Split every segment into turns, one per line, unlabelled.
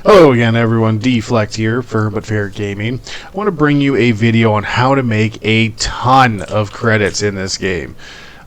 Hello again everyone, Deflect here for But Fair Gaming. I want to bring you a video on how to make a ton of credits in this game.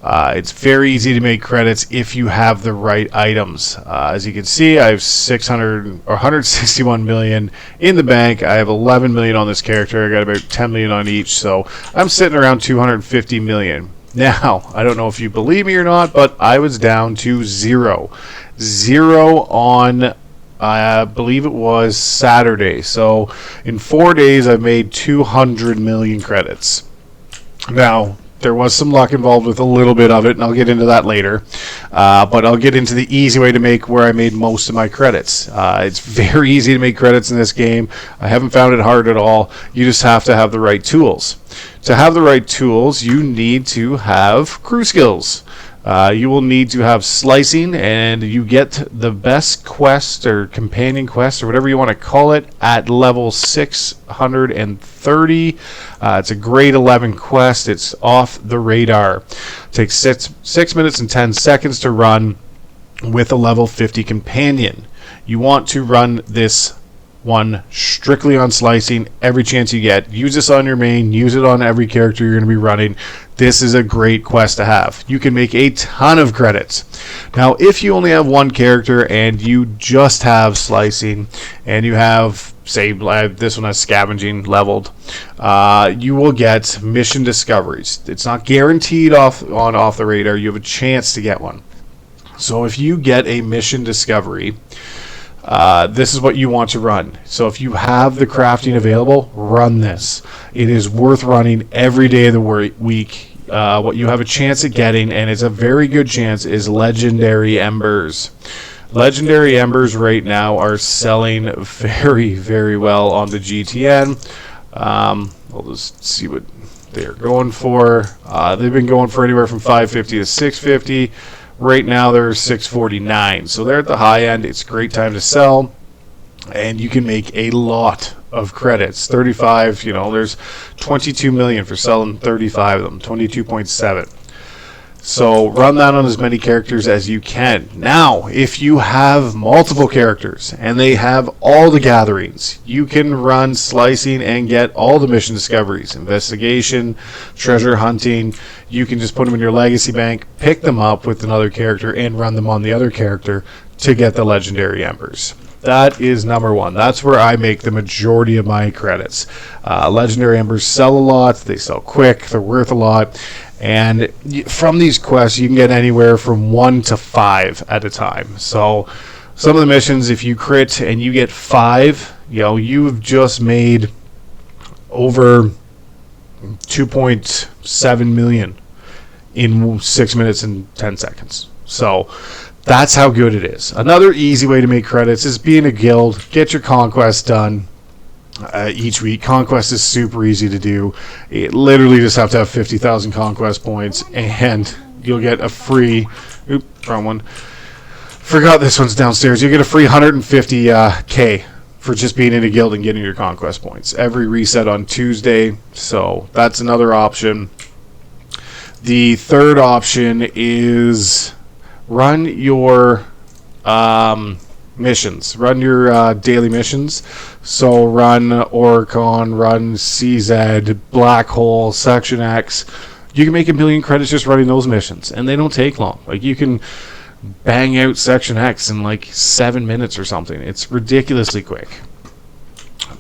It's very easy to make credits if you have the right items. As you can see, I have 161 million in the bank. I have 11 million on this character. I got about 10 million on each, so I'm sitting around 250 million. Now, I don't know if you believe me or not, but I was down to zero on I believe it was Saturday. So in 4 days I've made 200 million credits. Now there was some luck involved with a little bit of it, and I'll get into that later. But I'll get into the easy way to make where I made most of my credits. It's very easy to make credits in this game. I haven't found it hard at all. You just have to have the right tools. To have the right tools, you need to have crew skills. You will need to have slicing, and you get the best quest or companion quest or whatever you want to call it at level 630. It's a grade 11 quest. It's off the radar. It takes 6 minutes and 10 seconds to run with a level 50 companion. You want to run this one strictly on slicing every chance you get. Use this on your main, use it on every character you're going to be running. This is a great quest to have. You can make a ton of credits. Now if you only have one character and you just have slicing and you have, say this one has scavenging leveled, you will get mission discoveries. It's not guaranteed off the radar. You have a chance to get one. So if you get a mission discovery, this is what you want to run. So if you have the crafting available, run this. It is worth running every day of the week. What you have a chance at getting, and it's a very good chance, is Legendary Embers. Legendary Embers right now are selling very, very well on the GTN. We'll just see what they're going for. They've been going for anywhere from 550 to 650. Right now they're 649, so they're at the high end. It's a great time to sell, and you can make a lot of credits. 35, there's 22 million for selling 35 of them, 22.7. So run that on as many characters as you can. Now, if you have multiple characters and they have all the gatherings, you can run slicing and get all the mission discoveries, investigation, treasure hunting. You can just put them in your legacy bank, pick them up with another character, and run them on the other character to get the legendary embers. That is number one. That's where I make the majority of my credits. Legendary embers sell a lot. They sell quick. They're worth a lot. And from these quests, you can get anywhere from 1 to 5 at a time. So some of the missions, if you crit and you get 5, you've just made over 2.7 million in 6 minutes and 10 seconds. So that's how good it is. Another easy way to make credits is be in a guild, get your conquest done each week. Conquest is super easy to do. You literally just have to have 50,000 conquest points, and you'll get a free. Wrong one. Forgot this one's downstairs. You'll get a free 150K for just being in a guild and getting your conquest points. Every reset on Tuesday, so that's another option. The third option is run your missions. Run your daily missions. So run Oricon, run CZ, Black Hole, Section X. You can make 1 million credits just running those missions, and they don't take long. Like, you can bang out Section X in like 7 minutes or something. It's ridiculously quick.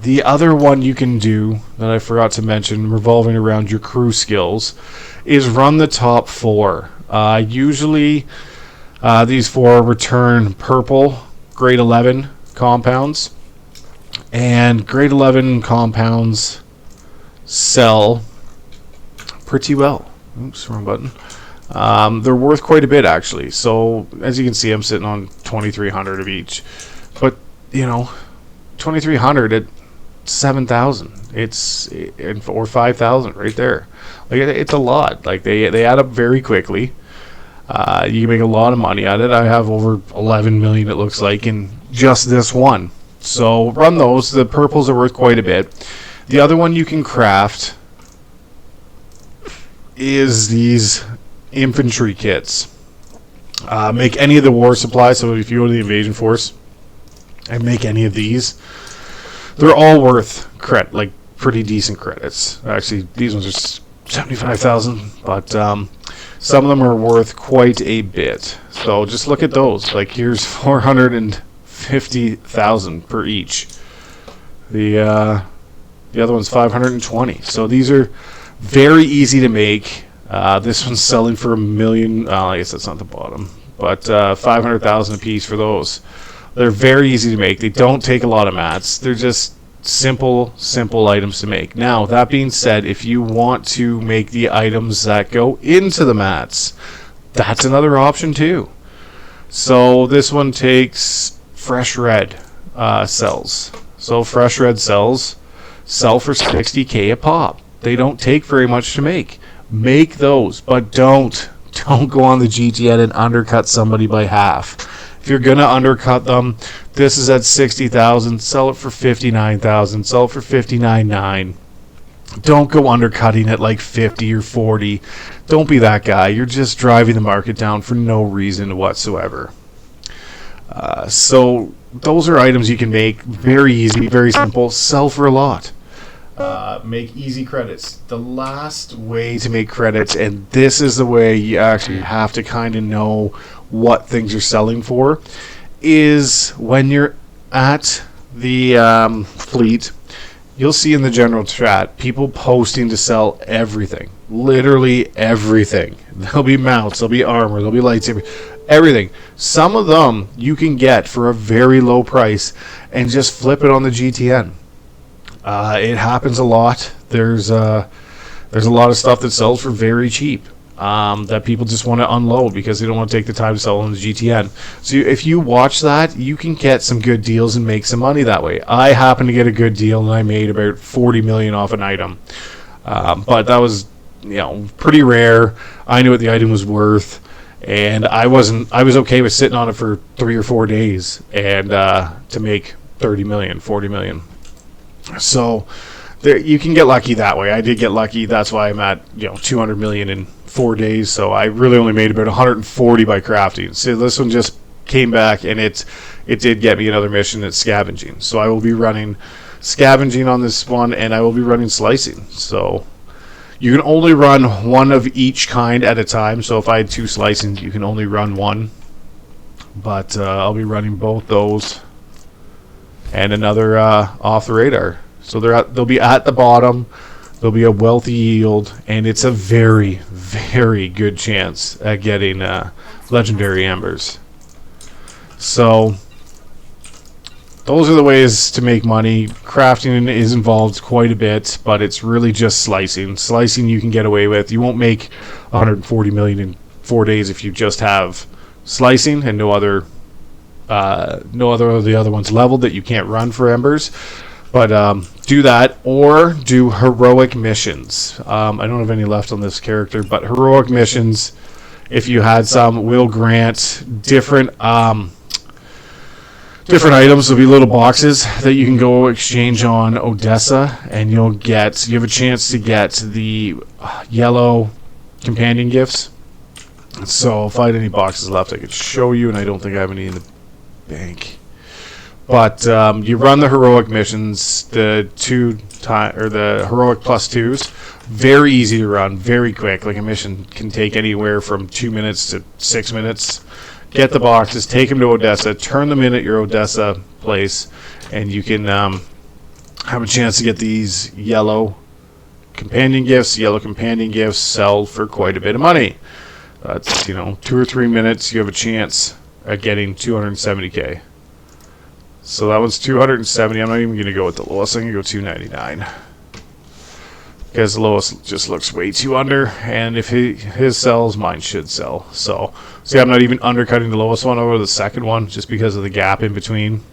The other one you can do that I forgot to mention, revolving around your crew skills, is run the top 4. Usually these 4 return purple grade 11 compounds, and grade 11 compounds sell pretty well. Oops, wrong button. They're worth quite a bit, actually. So as you can see, I'm sitting on 2,300 of each, but 2,300 at 7,000, or 5,000 right there. Like, it's a lot. Like, they add up very quickly. You can make a lot of money at it. I have over 11 million, it looks like, in just this one. So run those. The purples are worth quite a bit. The other one you can craft is these infantry kits. Make any of the war supplies. So if you go to the invasion force, and make any of these, they're all worth like pretty decent credits. Actually, these ones are 75,000, but some of them are worth quite a bit. So just look at those. Like here's 450,000 per each. The other one's 520. So these are very easy to make. This one's selling for $1 million. I guess that's not the bottom, but 500,000 a piece for those. They're very easy to make. They don't take a lot of mats. They're just simple items to make. Now, that being said, if you want to make the items that go into the mats, that's another option too. So this one takes fresh red cells. So fresh red cells sell for $60K a pop. They don't take very much to make. Make those, but don't go on the GTN and undercut somebody by half. If you're gonna undercut them, this is at 60,000. Sell it for 59,000. Sell it for 59.9. Don't go undercutting at like 50 or 40. Don't be that guy. You're just driving the market down for no reason whatsoever. So those are items you can make. Very easy, very simple. Sell for a lot. Make easy credits. The last way to make credits, and this is the way you actually have to kind of know what things you're selling for, is when you're at the fleet, you'll see in the general chat people posting to sell everything. Literally everything. There'll be mounts, there'll be armor, there'll be lightsaber, everything. Some of them you can get for a very low price and just flip it on the GTN. It happens a lot. There's a lot of stuff that sells for very cheap that people just want to unload because they don't want to take the time to sell on the GTN. So if you watch that, you can get some good deals and make some money that way. I happened to get a good deal and I made about 40 million off an item, but that was pretty rare. I knew what the item was worth, and I was okay with sitting on it for 3 or 4 days and to make 30 million, 40 million. So you can get lucky that way. I did get lucky. That's why I'm at 200 million in 4 days. So I really only made about 140 by crafting. So this one just came back, and it did get me another mission at scavenging. So I will be running scavenging on this one, and I will be running slicing. So you can only run one of each kind at a time. So if I had 2 slicings, you can only run one. But I'll be running both those and another off the radar. So they'll be at the bottom. There'll be a wealthy yield, and it's a very, very good chance at getting legendary embers. So those are the ways to make money. Crafting is involved quite a bit, but it's really just slicing. Slicing you can get away with. You won't make 140 million in 4 days if you just have slicing and no other of the other ones leveled that you can't run for embers. But do that, or do heroic missions. I don't have any left on this character, but heroic missions, if you had some, will grant different items. There'll be little boxes that you can go exchange on Odessa, and you have a chance to get the yellow companion gifts. So if I had any boxes left, I could show you, and I don't think I have any in the bank. But you run the heroic missions, the heroic +2s. Very easy to run, very quick. Like a mission can take anywhere from 2 minutes to 6 minutes. Get the boxes, take them to Odessa, turn them in at your Odessa place, and you can have a chance to get these yellow companion gifts. Yellow companion gifts sell for quite a bit of money. That's 2 or 3 minutes. You have a chance at getting 270K. So that was 270. I'm not even going to go with the lowest. I'm going to go 299. Because the lowest just looks way too under. And if his sells, mine should sell. So, see, I'm not even undercutting the lowest one over the second one just because of the gap in between.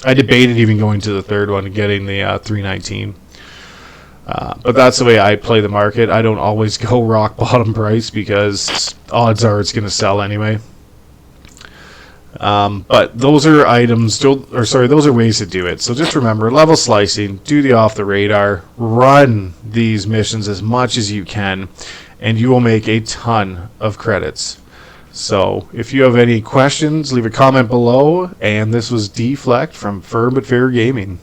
I debated even going to the third one and getting the 319. But that's the way I play the market. I don't always go rock bottom price because odds are it's going to sell anyway. But those are those are ways to do it. So just remember, level slicing, do the off the radar, run these missions as much as you can, and you will make a ton of credits. So if you have any questions, leave a comment below. And this was Deflect from Firm But Fair Gaming.